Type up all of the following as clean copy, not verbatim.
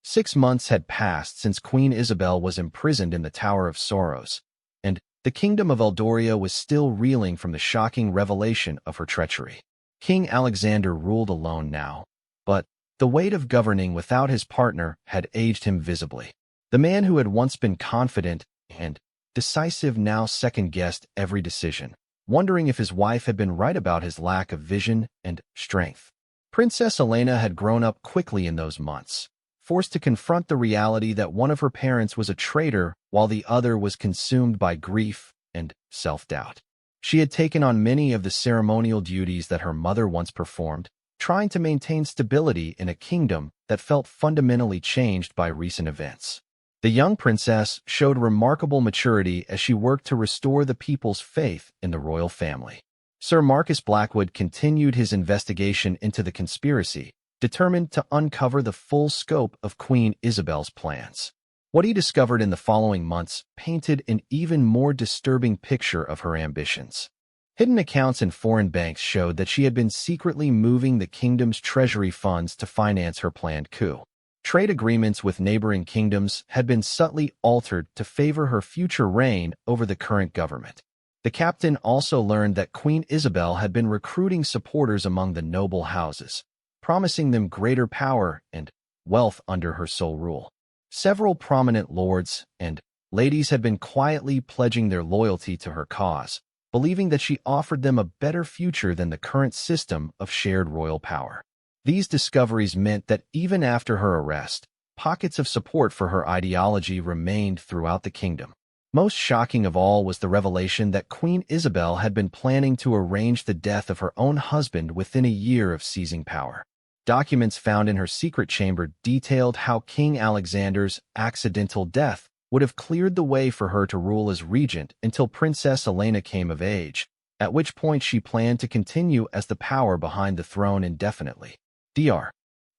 6 months had passed since Queen Isabel was imprisoned in the Tower of Sorrows, and the kingdom of Eldoria was still reeling from the shocking revelation of her treachery. King Alexander ruled alone now, but the weight of governing without his partner had aged him visibly. The man who had once been confident and decisive now second-guessed every decision, wondering if his wife had been right about his lack of vision and strength. Princess Elena had grown up quickly in those months, forced to confront the reality that one of her parents was a traitor while the other was consumed by grief and self-doubt. She had taken on many of the ceremonial duties that her mother once performed, trying to maintain stability in a kingdom that felt fundamentally changed by recent events. The young princess showed remarkable maturity as she worked to restore the people's faith in the royal family. Sir Marcus Blackwood continued his investigation into the conspiracy, determined to uncover the full scope of Queen Isabel's plans. What he discovered in the following months painted an even more disturbing picture of her ambitions. Hidden accounts in foreign banks showed that she had been secretly moving the kingdom's treasury funds to finance her planned coup. Trade agreements with neighboring kingdoms had been subtly altered to favor her future reign over the current government. The captain also learned that Queen Isabel had been recruiting supporters among the noble houses, promising them greater power and wealth under her sole rule. Several prominent lords and ladies had been quietly pledging their loyalty to her cause, believing that she offered them a better future than the current system of shared royal power. These discoveries meant that even after her arrest, pockets of support for her ideology remained throughout the kingdom. Most shocking of all was the revelation that Queen Isabel had been planning to arrange the death of her own husband within a year of seizing power. Documents found in her secret chamber detailed how King Alexander's accidental death would have cleared the way for her to rule as regent until Princess Elena came of age, at which point she planned to continue as the power behind the throne indefinitely. Dr.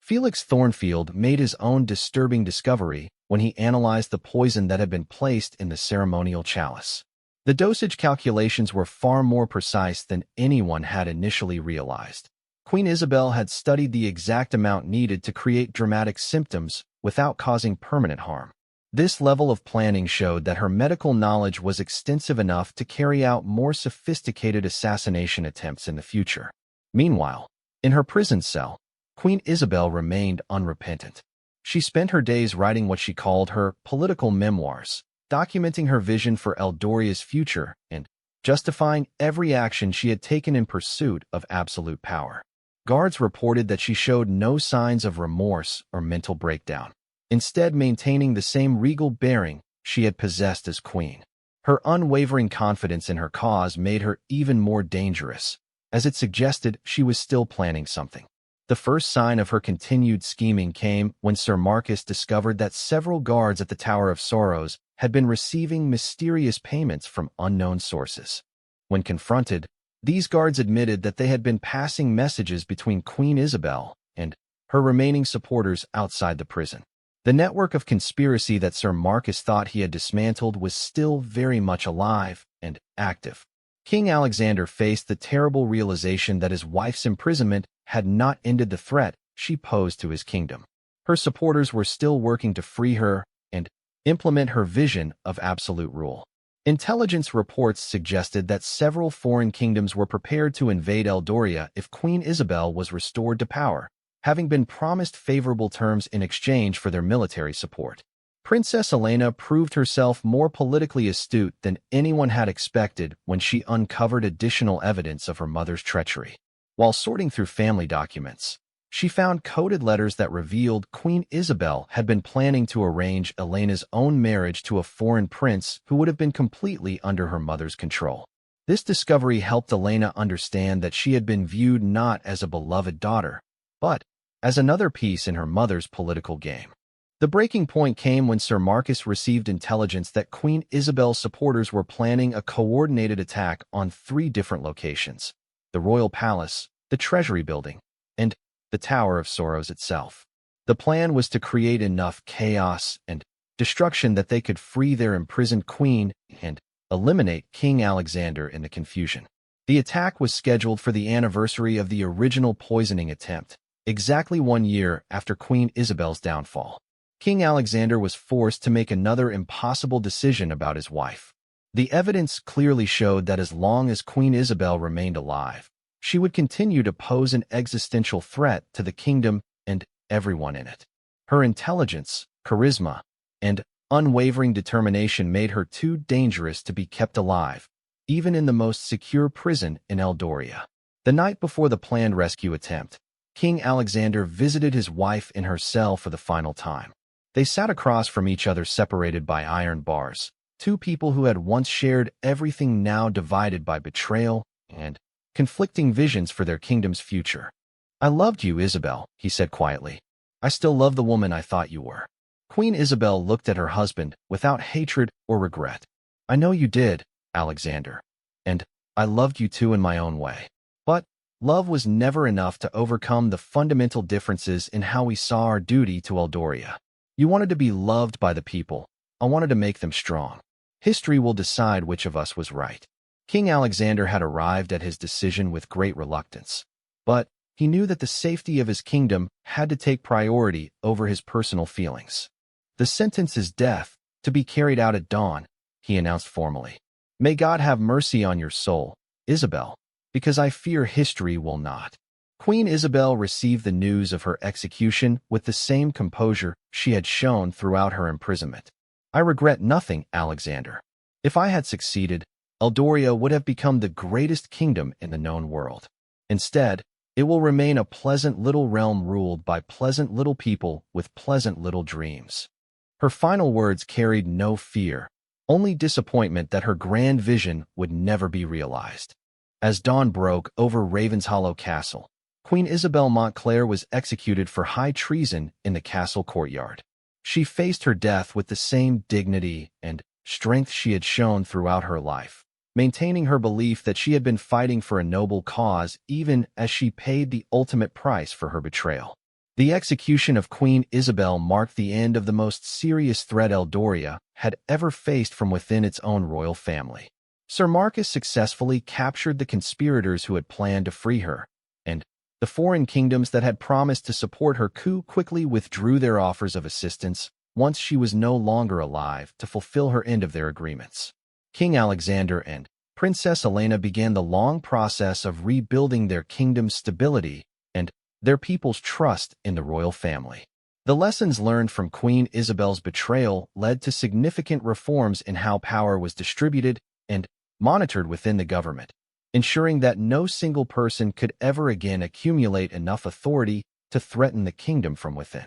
Felix Thornfield made his own disturbing discovery when he analyzed the poison that had been placed in the ceremonial chalice. The dosage calculations were far more precise than anyone had initially realized. Queen Isabel had studied the exact amount needed to create dramatic symptoms without causing permanent harm. This level of planning showed that her medical knowledge was extensive enough to carry out more sophisticated assassination attempts in the future. Meanwhile, in her prison cell, Queen Isabel remained unrepentant. She spent her days writing what she called her political memoirs, documenting her vision for Eldoria's future and justifying every action she had taken in pursuit of absolute power. Guards reported that she showed no signs of remorse or mental breakdown, instead maintaining the same regal bearing she had possessed as queen. Her unwavering confidence in her cause made her even more dangerous, as it suggested she was still planning something. The first sign of her continued scheming came when Sir Marcus discovered that several guards at the Tower of Sorrows had been receiving mysterious payments from unknown sources. When confronted, these guards admitted that they had been passing messages between Queen Isabel and her remaining supporters outside the prison. The network of conspiracy that Sir Marcus thought he had dismantled was still very much alive and active. King Alexander faced the terrible realization that his wife's imprisonment had not ended the threat she posed to his kingdom. Her supporters were still working to free her and implement her vision of absolute rule. Intelligence reports suggested that several foreign kingdoms were prepared to invade Eldoria if Queen Isabel was restored to power, having been promised favorable terms in exchange for their military support. Princess Elena proved herself more politically astute than anyone had expected when she uncovered additional evidence of her mother's treachery. While sorting through family documents, she found coded letters that revealed Queen Isabel had been planning to arrange Elena's own marriage to a foreign prince who would have been completely under her mother's control. This discovery helped Elena understand that she had been viewed not as a beloved daughter, but as another piece in her mother's political game. The breaking point came when Sir Marcus received intelligence that Queen Isabel's supporters were planning a coordinated attack on 3 different locations: the Royal Palace, the Treasury Building, and the Tower of Sorrows itself. The plan was to create enough chaos and destruction that they could free their imprisoned queen and eliminate King Alexander in the confusion. The attack was scheduled for the anniversary of the original poisoning attempt, exactly 1 year after Queen Isabel's downfall. King Alexander was forced to make another impossible decision about his wife. The evidence clearly showed that as long as Queen Isabel remained alive, she would continue to pose an existential threat to the kingdom and everyone in it. Her intelligence, charisma, and unwavering determination made her too dangerous to be kept alive, even in the most secure prison in Eldoria. The night before the planned rescue attempt, King Alexander visited his wife in her cell for the final time. They sat across from each other, separated by iron bars, two people who had once shared everything now divided by betrayal and conflicting visions for their kingdom's future. "I loved you, Isabel," he said quietly. "I still love the woman I thought you were." Queen Isabel looked at her husband without hatred or regret. "I know you did, Alexander. And I loved you too in my own way. But love was never enough to overcome the fundamental differences in how we saw our duty to Eldoria. You wanted to be loved by the people. I wanted to make them strong. History will decide which of us was right." King Alexander had arrived at his decision with great reluctance. But he knew that the safety of his kingdom had to take priority over his personal feelings. "The sentence is death, to be carried out at dawn," he announced formally. "May God have mercy on your soul, Isabel, because I fear history will not." Queen Isabel received the news of her execution with the same composure she had shown throughout her imprisonment. "I regret nothing, Alexander. If I had succeeded, Eldoria would have become the greatest kingdom in the known world. Instead, it will remain a pleasant little realm ruled by pleasant little people with pleasant little dreams." Her final words carried no fear, only disappointment that her grand vision would never be realized. As dawn broke over Ravenshollow Castle, Queen Isabel Montclair was executed for high treason in the castle courtyard. She faced her death with the same dignity and strength she had shown throughout her life, maintaining her belief that she had been fighting for a noble cause even as she paid the ultimate price for her betrayal. The execution of Queen Isabel marked the end of the most serious threat Eldoria had ever faced from within its own royal family. Sir Marcus successfully captured the conspirators who had planned to free her, and the foreign kingdoms that had promised to support her coup quickly withdrew their offers of assistance once she was no longer alive to fulfill her end of their agreements. King Alexander and Princess Elena began the long process of rebuilding their kingdom's stability and their people's trust in the royal family. The lessons learned from Queen Isabel's betrayal led to significant reforms in how power was distributed and monitored within the government, ensuring that no single person could ever again accumulate enough authority to threaten the kingdom from within.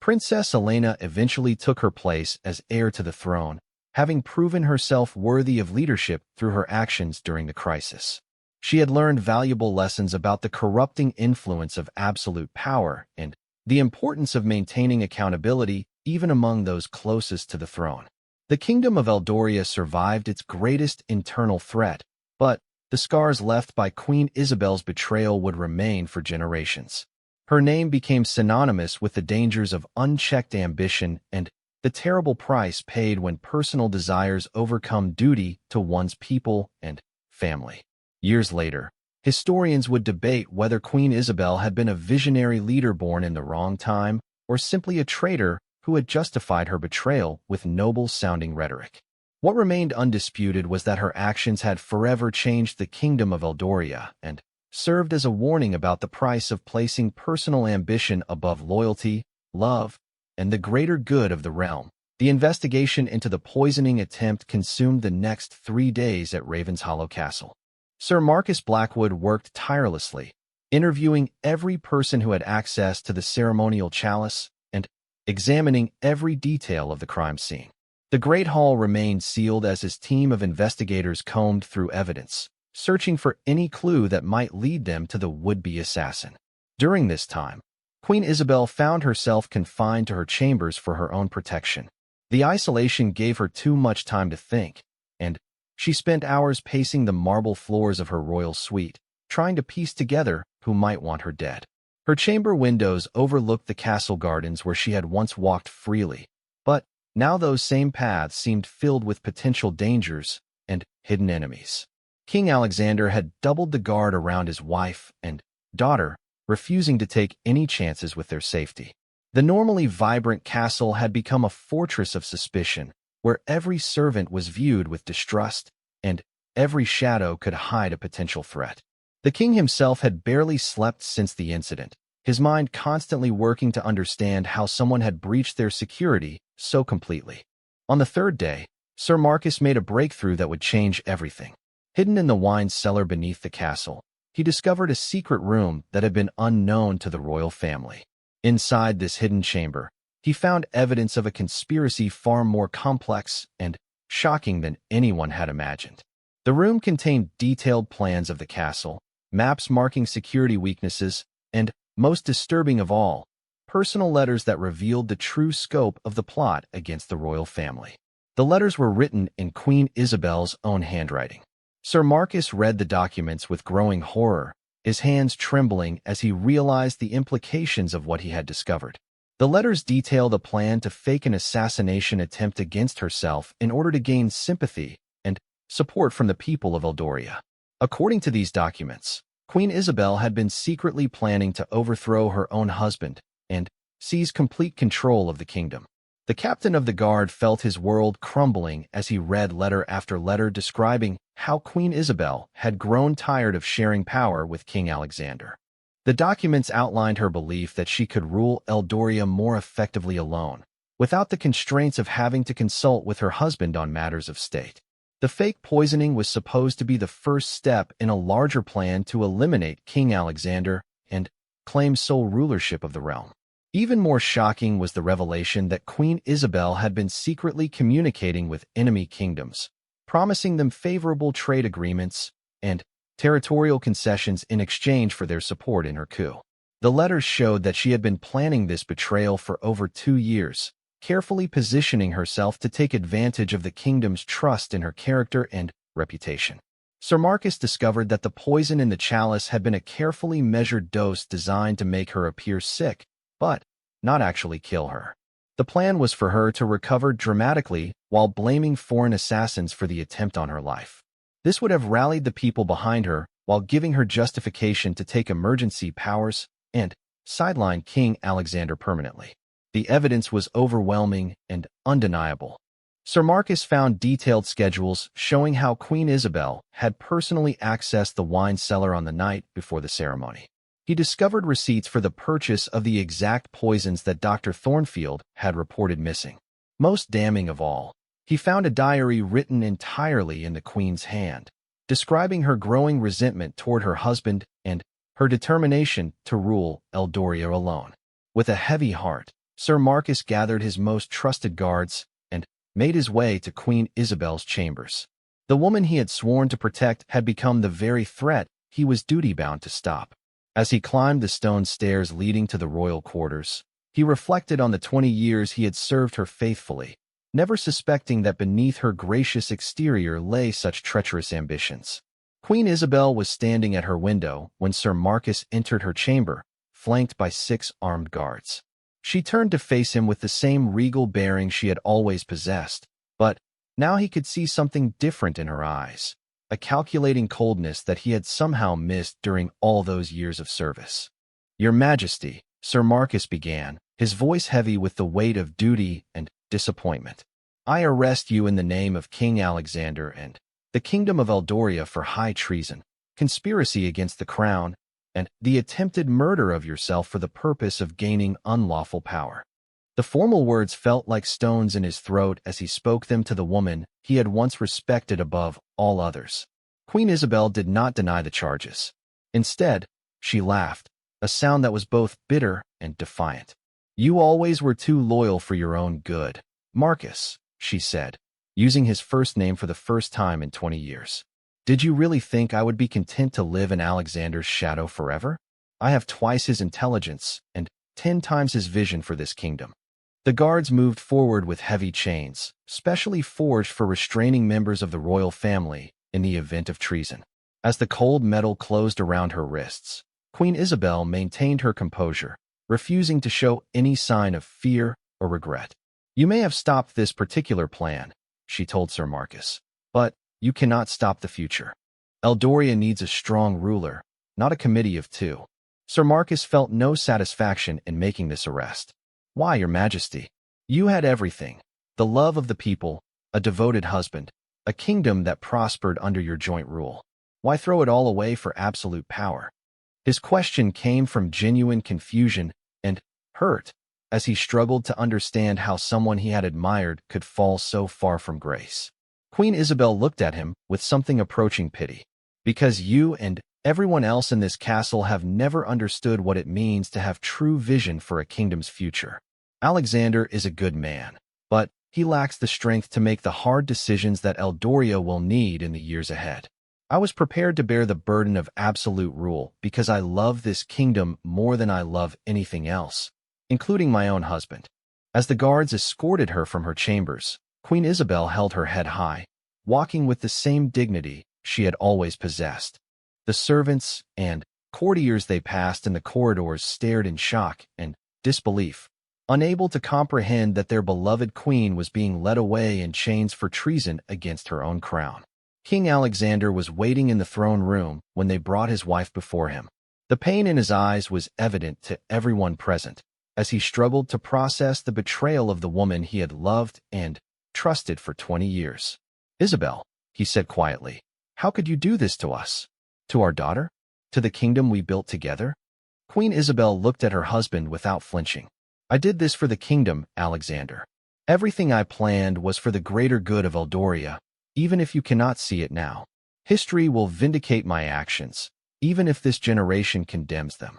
Princess Elena eventually took her place as heir to the throne, having proven herself worthy of leadership through her actions during the crisis. She had learned valuable lessons about the corrupting influence of absolute power and the importance of maintaining accountability even among those closest to the throne. The kingdom of Eldoria survived its greatest internal threat, but the scars left by Queen Isabel's betrayal would remain for generations. Her name became synonymous with the dangers of unchecked ambition and the terrible price paid when personal desires overcome duty to one's people and family. Years later, historians would debate whether Queen Isabel had been a visionary leader born in the wrong time or simply a traitor who had justified her betrayal with noble-sounding rhetoric. What remained undisputed was that her actions had forever changed the kingdom of Eldoria and served as a warning about the price of placing personal ambition above loyalty, love, and the greater good of the realm. The investigation into the poisoning attempt consumed the next 3 days at Ravenshollow Castle. Sir Marcus Blackwood worked tirelessly, interviewing every person who had access to the ceremonial chalice and examining every detail of the crime scene. The Great Hall remained sealed as his team of investigators combed through evidence, searching for any clue that might lead them to the would-be assassin. During this time, Queen Isabel found herself confined to her chambers for her own protection. The isolation gave her too much time to think, and she spent hours pacing the marble floors of her royal suite, trying to piece together who might want her dead. Her chamber windows overlooked the castle gardens where she had once walked freely, but now those same paths seemed filled with potential dangers and hidden enemies. King Alexander had doubled the guard around his wife and daughter, refusing to take any chances with their safety. The normally vibrant castle had become a fortress of suspicion, where every servant was viewed with distrust, and every shadow could hide a potential threat. The king himself had barely slept since the incident, his mind constantly working to understand how someone had breached their security so completely. On the third day, Sir Marcus made a breakthrough that would change everything. Hidden in the wine cellar beneath the castle, he discovered a secret room that had been unknown to the royal family. Inside this hidden chamber, he found evidence of a conspiracy far more complex and shocking than anyone had imagined. The room contained detailed plans of the castle, maps marking security weaknesses, and, most disturbing of all, personal letters that revealed the true scope of the plot against the royal family. The letters were written in Queen Isabel's own handwriting. Sir Marcus read the documents with growing horror, his hands trembling as he realized the implications of what he had discovered. The letters detailed a plan to fake an assassination attempt against herself in order to gain sympathy and support from the people of Eldoria. According to these documents, Queen Isabel had been secretly planning to overthrow her own husband and seize complete control of the kingdom. The captain of the guard felt his world crumbling as he read letter after letter describing how Queen Isabel had grown tired of sharing power with King Alexander. The documents outlined her belief that she could rule Eldoria more effectively alone, without the constraints of having to consult with her husband on matters of state. The fake poisoning was supposed to be the first step in a larger plan to eliminate King Alexander and claim sole rulership of the realm. Even more shocking was the revelation that Queen Isabel had been secretly communicating with enemy kingdoms, promising them favorable trade agreements and territorial concessions in exchange for their support in her coup. The letters showed that she had been planning this betrayal for over 2 years, carefully positioning herself to take advantage of the kingdom's trust in her character and reputation. Sir Marcus discovered that the poison in the chalice had been a carefully measured dose designed to make her appear sick, but not actually kill her. The plan was for her to recover dramatically while blaming foreign assassins for the attempt on her life. This would have rallied the people behind her while giving her justification to take emergency powers and sideline King Alexander permanently. The evidence was overwhelming and undeniable. Sir Marcus found detailed schedules showing how Queen Isabel had personally accessed the wine cellar on the night before the ceremony. He discovered receipts for the purchase of the exact poisons that Dr. Thornfield had reported missing. Most damning of all, he found a diary written entirely in the Queen's hand, describing her growing resentment toward her husband and her determination to rule Eldoria alone. With a heavy heart, Sir Marcus gathered his most trusted guards and made his way to Queen Isabel's chambers. The woman he had sworn to protect had become the very threat he was duty-bound to stop. As he climbed the stone stairs leading to the royal quarters, he reflected on the 20 years he had served her faithfully, never suspecting that beneath her gracious exterior lay such treacherous ambitions. Queen Isabel was standing at her window when Sir Marcus entered her chamber, flanked by 6 armed guards. She turned to face him with the same regal bearing she had always possessed, but now he could see something different in her eyes, a calculating coldness that he had somehow missed during all those years of service. "Your Majesty," Sir Marcus began, his voice heavy with the weight of duty and disappointment. "I arrest you in the name of King Alexander and the Kingdom of Eldoria for high treason, conspiracy against the crown, and the attempted murder of yourself for the purpose of gaining unlawful power." The formal words felt like stones in his throat as he spoke them to the woman he had once respected above all others. Queen Isabel did not deny the charges. Instead, she laughed, a sound that was both bitter and defiant. "You always were too loyal for your own good, Marcus," she said, using his first name for the first time in 20 years. "Did you really think I would be content to live in Alexander's shadow forever? I have twice his intelligence and 10 times his vision for this kingdom." The guards moved forward with heavy chains, specially forged for restraining members of the royal family in the event of treason. As the cold metal closed around her wrists, Queen Isabel maintained her composure, refusing to show any sign of fear or regret. "You may have stopped this particular plan," she told Sir Marcus, "but you cannot stop the future. Eldoria needs a strong ruler, not a committee of 2. Sir Marcus felt no satisfaction in making this arrest. Why, your majesty? You had everything. The love of the people, a devoted husband, a kingdom that prospered under your joint rule. Why throw it all away for absolute power? His question came from genuine confusion and hurt, as he struggled to understand how someone he had admired could fall so far from grace. Queen Isabel looked at him with something approaching pity. Because you and everyone else in this castle have never understood what it means to have true vision for a kingdom's future. Alexander is a good man, but he lacks the strength to make the hard decisions that Eldoria will need in the years ahead. I was prepared to bear the burden of absolute rule because I love this kingdom more than I love anything else, including my own husband. As the guards escorted her from her chambers, Queen Isabel held her head high, walking with the same dignity she had always possessed. The servants and courtiers they passed in the corridors stared in shock and disbelief, unable to comprehend that their beloved queen was being led away in chains for treason against her own crown. King Alexander was waiting in the throne room when they brought his wife before him. The pain in his eyes was evident to everyone present, as he struggled to process the betrayal of the woman he had loved and trusted for 20 years. "Isabel," he said quietly, "how could you do this to us? To our daughter? To the kingdom we built together?" Queen Isabel looked at her husband without flinching. "I did this for the kingdom, Alexander. Everything I planned was for the greater good of Eldoria, even if you cannot see it now. History will vindicate my actions, even if this generation condemns them."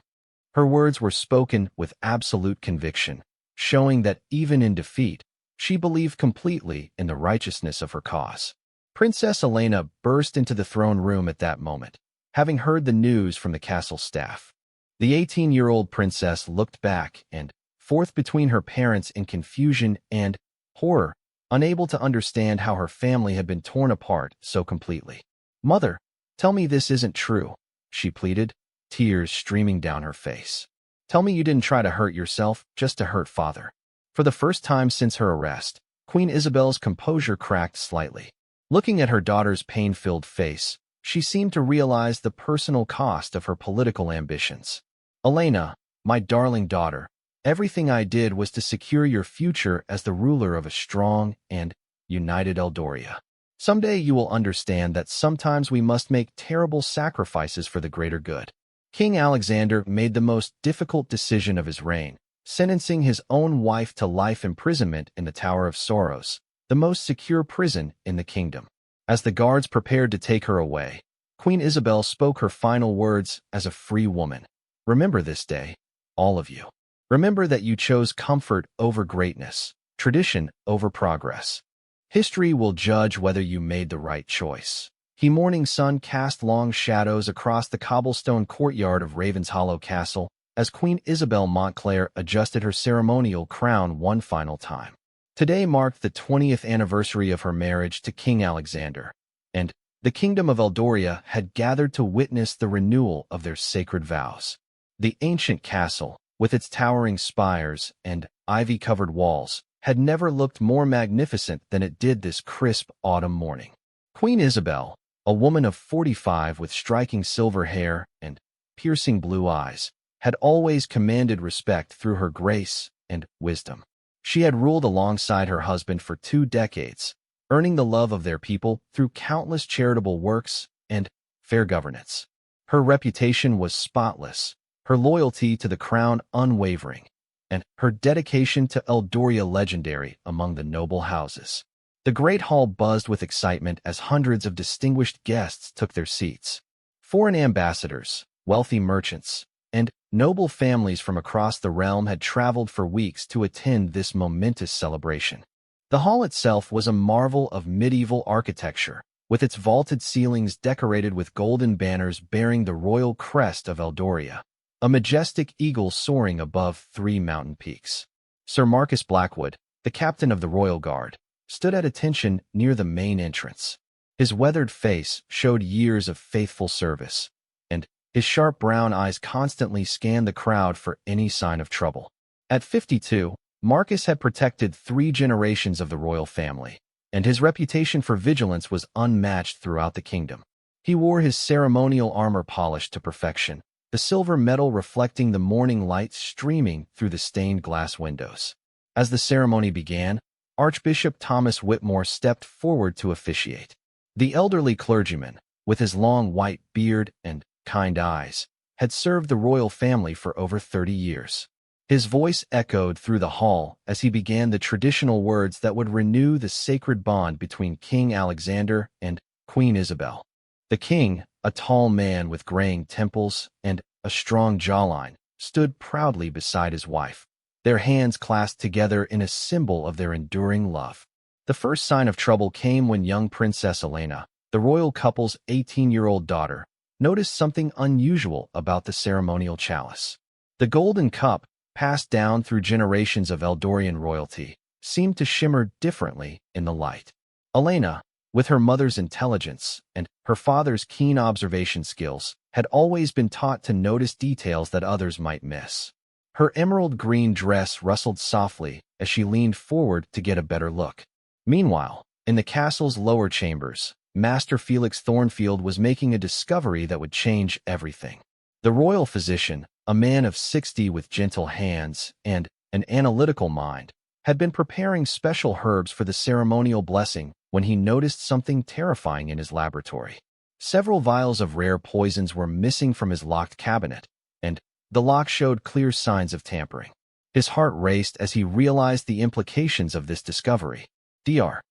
Her words were spoken with absolute conviction, showing that even in defeat, she believed completely in the righteousness of her cause. Princess Elena burst into the throne room at that moment, having heard the news from the castle staff. The 18-year-old princess looked back and forth between her parents in confusion and horror, unable to understand how her family had been torn apart so completely. "Mother, tell me this isn't true," she pleaded, tears streaming down her face. "Tell me you didn't try to hurt yourself just to hurt father." For the first time since her arrest, Queen Isabel's composure cracked slightly. Looking at her daughter's pain-filled face, she seemed to realize the personal cost of her political ambitions. "Elena, my darling daughter, everything I did was to secure your future as the ruler of a strong and united Eldoria. Someday you will understand that sometimes we must make terrible sacrifices for the greater good." King Alexander made the most difficult decision of his reign, sentencing his own wife to life imprisonment in the Tower of Sorrows, the most secure prison in the kingdom. As the guards prepared to take her away, Queen Isabel spoke her final words as a free woman. "Remember this day, all of you. Remember that you chose comfort over greatness, tradition over progress. History will judge whether you made the right choice." The morning sun cast long shadows across the cobblestone courtyard of Ravenshollow Castle as Queen Isabel Montclair adjusted her ceremonial crown one final time. Today marked the 20th anniversary of her marriage to King Alexander, and the kingdom of Eldoria had gathered to witness the renewal of their sacred vows. The ancient castle, with its towering spires and ivy-covered walls, had never looked more magnificent than it did this crisp autumn morning. Queen Isabel, a woman of 45 with striking silver hair and piercing blue eyes, had always commanded respect through her grace and wisdom. She had ruled alongside her husband for 2 decades, earning the love of their people through countless charitable works and fair governance. Her reputation was spotless, her loyalty to the crown unwavering, and her dedication to Eldoria legendary among the noble houses. The great hall buzzed with excitement as hundreds of distinguished guests took their seats. Foreign ambassadors, wealthy merchants, and noble families from across the realm had traveled for weeks to attend this momentous celebration. The hall itself was a marvel of medieval architecture, with its vaulted ceilings decorated with golden banners bearing the royal crest of Eldoria, a majestic eagle soaring above 3 mountain peaks. Sir Marcus Blackwood, the captain of the Royal Guard, stood at attention near the main entrance. His weathered face showed years of faithful service, and his sharp brown eyes constantly scanned the crowd for any sign of trouble. At 52, Marcus had protected 3 generations of the royal family, and his reputation for vigilance was unmatched throughout the kingdom. He wore his ceremonial armor polished to perfection, the silver metal reflecting the morning light streaming through the stained glass windows. As the ceremony began, Archbishop Thomas Whitmore stepped forward to officiate. The elderly clergyman, with his long white beard and kind eyes, had served the royal family for over 30 years. His voice echoed through the hall as he began the traditional words that would renew the sacred bond between King Alexander and Queen Isabel. The king, a tall man with graying temples and a strong jawline, stood proudly beside his wife, their hands clasped together in a symbol of their enduring love. The first sign of trouble came when young Princess Elena, the royal couple's 18-year-old daughter, noticed something unusual about the ceremonial chalice. The golden cup, passed down through generations of Eldorian royalty, seemed to shimmer differently in the light. Elena, with her mother's intelligence and her father's keen observation skills, had always been taught to notice details that others might miss. Her emerald green dress rustled softly as she leaned forward to get a better look. Meanwhile, in the castle's lower chambers, Master Felix Thornfield was making a discovery that would change everything. The royal physician, a man of 60 with gentle hands and an analytical mind, had been preparing special herbs for the ceremonial blessing when he noticed something terrifying in his laboratory. Several vials of rare poisons were missing from his locked cabinet, and the lock showed clear signs of tampering. His heart raced as he realized the implications of this discovery. Dr.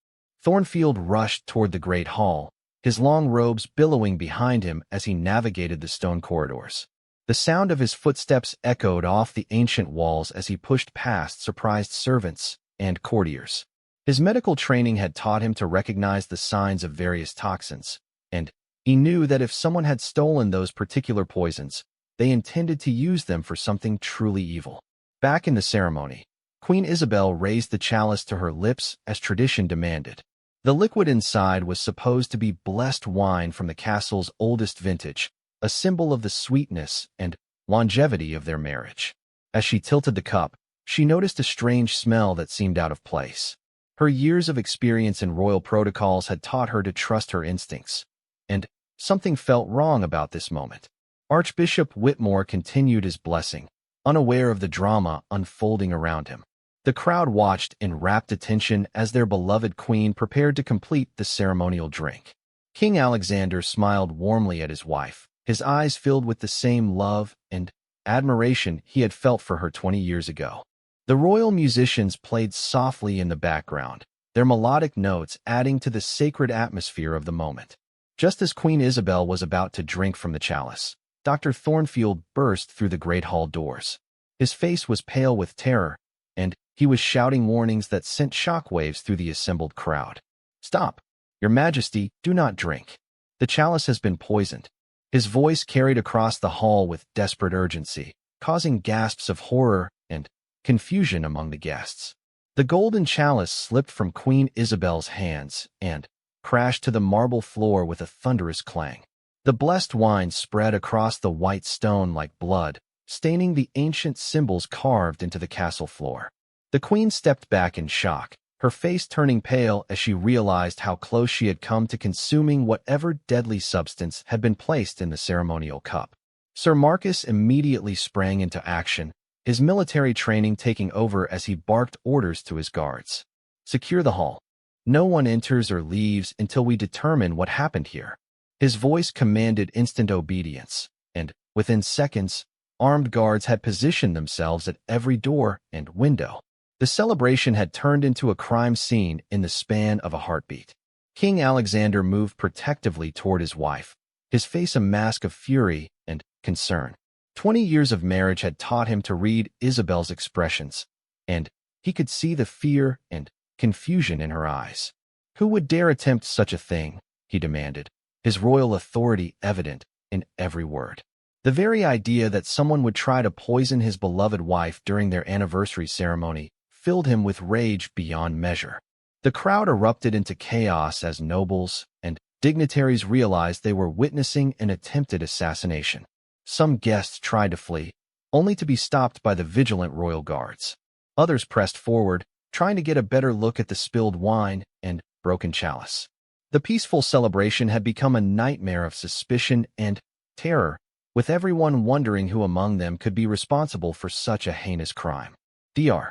Thornfield rushed toward the great hall, his long robes billowing behind him as he navigated the stone corridors. The sound of his footsteps echoed off the ancient walls as he pushed past surprised servants and courtiers. His medical training had taught him to recognize the signs of various toxins, and he knew that if someone had stolen those particular poisons, they intended to use them for something truly evil. Back in the ceremony, Queen Isabel raised the chalice to her lips as tradition demanded. The liquid inside was supposed to be blessed wine from the castle's oldest vintage, a symbol of the sweetness and longevity of their marriage. As she tilted the cup, she noticed a strange smell that seemed out of place. Her years of experience in royal protocols had taught her to trust her instincts, and something felt wrong about this moment. Archbishop Whitmore continued his blessing, unaware of the drama unfolding around him. The crowd watched in rapt attention as their beloved queen prepared to complete the ceremonial drink. King Alexander smiled warmly at his wife, his eyes filled with the same love and admiration he had felt for her 20 years ago. The royal musicians played softly in the background, their melodic notes adding to the sacred atmosphere of the moment. Just as Queen Isabel was about to drink from the chalice, Dr. Thornfield burst through the great hall doors. His face was pale with terror, and he was shouting warnings that sent shockwaves through the assembled crowd. "Stop! Your Majesty, do not drink. The chalice has been poisoned." His voice carried across the hall with desperate urgency, causing gasps of horror and confusion among the guests. The golden chalice slipped from Queen Isabel's hands and crashed to the marble floor with a thunderous clang. The blessed wine spread across the white stone like blood, staining the ancient symbols carved into the castle floor. The queen stepped back in shock, her face turning pale as she realized how close she had come to consuming whatever deadly substance had been placed in the ceremonial cup. Sir Marcus immediately sprang into action, his military training taking over as he barked orders to his guards. "Secure the hall. No one enters or leaves until we determine what happened here." His voice commanded instant obedience, and within seconds, armed guards had positioned themselves at every door and window. The celebration had turned into a crime scene in the span of a heartbeat. King Alexander moved protectively toward his wife, his face a mask of fury and concern. 20 years of marriage had taught him to read Isabel's expressions, and he could see the fear and confusion in her eyes. "Who would dare attempt such a thing?" he demanded, his royal authority evident in every word. The very idea that someone would try to poison his beloved wife during their anniversary ceremony filled him with rage beyond measure. The crowd erupted into chaos as nobles and dignitaries realized they were witnessing an attempted assassination. Some guests tried to flee, only to be stopped by the vigilant royal guards. Others pressed forward, trying to get a better look at the spilled wine and broken chalice. The peaceful celebration had become a nightmare of suspicion and terror with everyone wondering who among them could be responsible for such a heinous crime. Dr.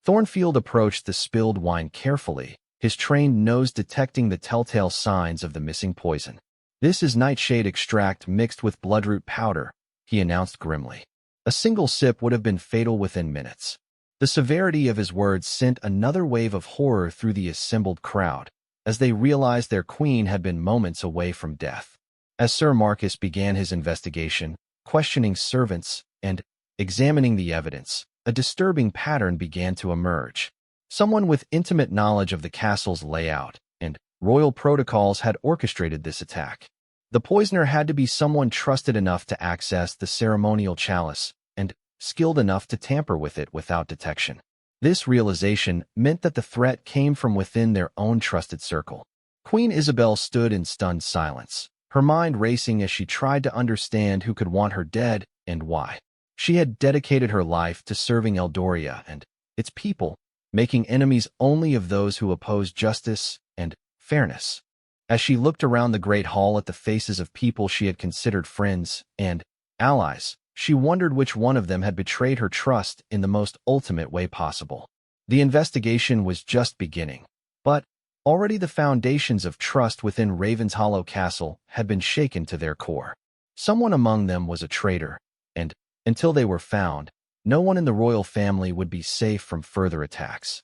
Thornfield approached the spilled wine carefully, his trained nose detecting the telltale signs of the missing poison. "This is nightshade extract mixed with bloodroot powder," he announced grimly. A single sip would have been fatal within minutes. The severity of his words sent another wave of horror through the assembled crowd, as they realized their queen had been moments away from death. As Sir Marcus began his investigation, questioning servants and examining the evidence, a disturbing pattern began to emerge. Someone with intimate knowledge of the castle's layout and royal protocols had orchestrated this attack. The poisoner had to be someone trusted enough to access the ceremonial chalice and skilled enough to tamper with it without detection. This realization meant that the threat came from within their own trusted circle. Queen Isabel stood in stunned silence, her mind racing as she tried to understand who could want her dead and why. She had dedicated her life to serving Eldoria and its people, making enemies only of those who opposed justice and fairness. As she looked around the great hall at the faces of people she had considered friends and allies, she wondered which one of them had betrayed her trust in the most ultimate way possible. The investigation was just beginning, but already the foundations of trust within Ravenshollow Castle had been shaken to their core. Someone among them was a traitor, and until they were found, no one in the royal family would be safe from further attacks.